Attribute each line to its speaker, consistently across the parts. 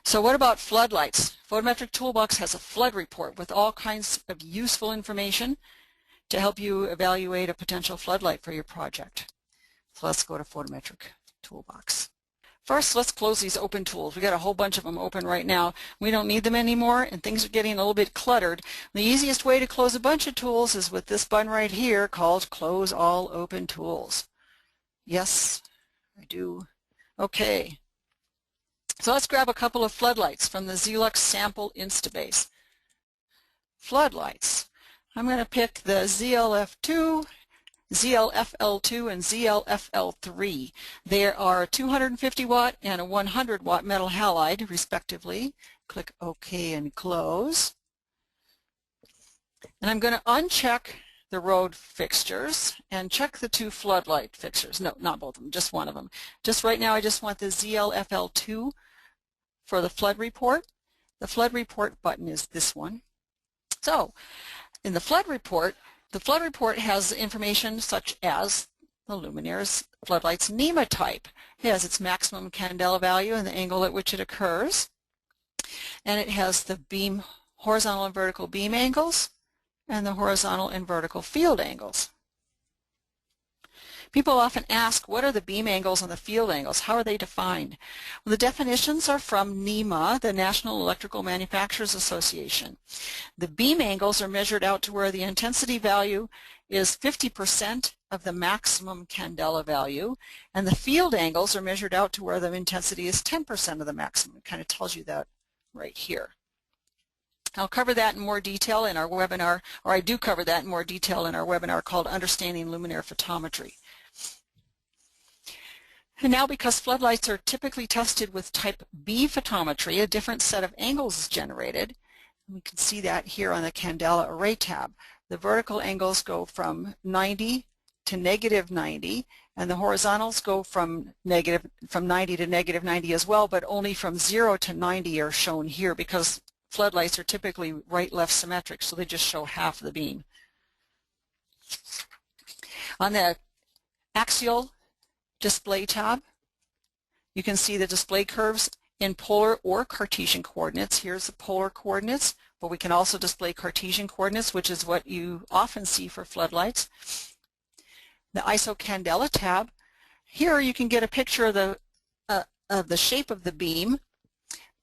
Speaker 1: So what about floodlights? Photometric Toolbox has a flood report with all kinds of useful information to help you evaluate a potential floodlight for your project. So let's go to Photometric Toolbox. First, let's close these open tools. We got a whole bunch of them open right now. We don't need them anymore, and things are getting a little bit cluttered. The easiest way to close a bunch of tools is with this button right here called Close All Open Tools. Yes, I do. Okay. So let's grab a couple of floodlights from the Zelux sample Instabase. Floodlights. I'm going to pick the ZLF2, ZLFL2, and ZLFL3. There are a 250 watt and a 100 watt metal halide, respectively. Click OK and close. And I'm going to uncheck the road fixtures and check the two floodlight fixtures. No, not both of them, just one of them. Just right now I just want the ZLFL2 for the flood report. The flood report button is this one. So in the flood report has information such as the Luminaire's floodlight's NEMA type. It has its maximum candela value and the angle at which it occurs. And it has the beam, horizontal and vertical beam angles, and the horizontal and vertical field angles. People often ask, what are the beam angles and the field angles? How are they defined? Well, the definitions are from NEMA, the National Electrical Manufacturers Association. The beam angles are measured out to where the intensity value is 50% of the maximum candela value, and the field angles are measured out to where the intensity is 10% of the maximum. It kind of tells you that right here. I'll cover that in more detail in our webinar, or I do cover that in more detail in our webinar called Understanding Luminaire Photometry. And now, because floodlights are typically tested with type B photometry, a different set of angles is generated. We can see that here on the Candela Array tab. The vertical angles go from 90 to -90, and the horizontals go from 90 to -90 as well, but only from 0 to 90 are shown here because floodlights are typically right-left symmetric, so they just show half the beam. On the axial display tab, you can see the display curves in polar or Cartesian coordinates. Here's the polar coordinates, but we can also display Cartesian coordinates, which is what you often see for floodlights. The ISO Candela tab, here you can get a picture of the shape of the beam.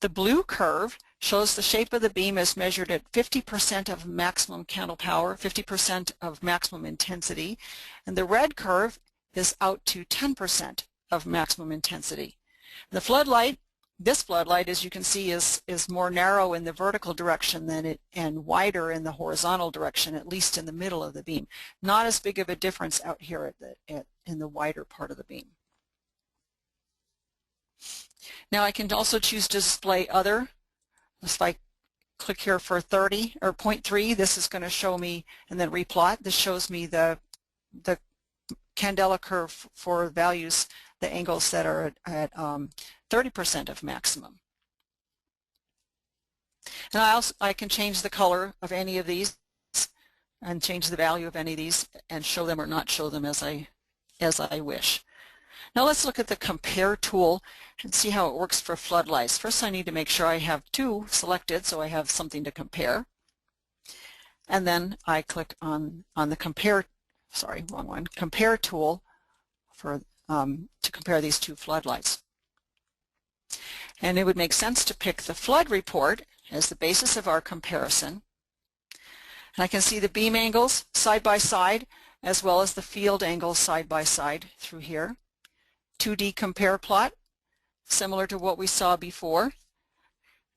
Speaker 1: The blue curve shows the shape of the beam as measured at 50% of maximum candle power, 50% of maximum intensity, and the red curve is out to 10% of maximum intensity. The floodlight, this floodlight, as you can see, is more narrow in the vertical direction than it, and wider in the horizontal direction, at least in the middle of the beam. Not as big of a difference out here in the wider part of the beam. Now I can also choose to display other. If I click here for 30 or 0.3, this is going to show me, and then replot. This shows me the candela curve for values, the angles that are at 30% of maximum. And I can change the color of any of these and change the value of any of these and show them or not show them as I wish. Now let's look at the Compare tool and see how it works for floodlights. First I need to make sure I have two selected so I have something to compare. And then I click on the Compare tool for to compare these two floodlights. And it would make sense to pick the flood report as the basis of our comparison. And I can see the beam angles side by side as well as the field angles side by side through here. 2D compare plot, similar to what we saw before.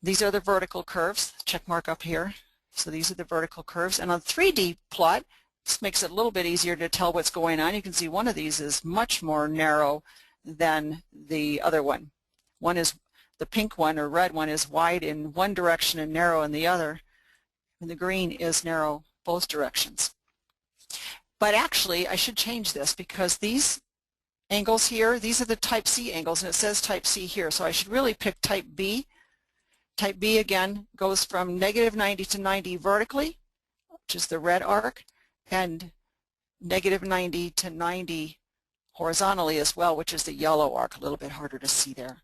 Speaker 1: These are the vertical curves, check mark up here. So these are the vertical curves. And on 3D plot, this makes it a little bit easier to tell what's going on. You can see one of these is much more narrow than the other one. One is, the pink one or red one is wide in one direction and narrow in the other. And the green is narrow both directions. But actually, I should change this because these angles here, these are the type C angles, and it says type C here, so I should really pick type B. Type B again goes from -90 to 90 vertically, which is the red arc, and -90 to 90 horizontally as well, which is the yellow arc, a little bit harder to see there.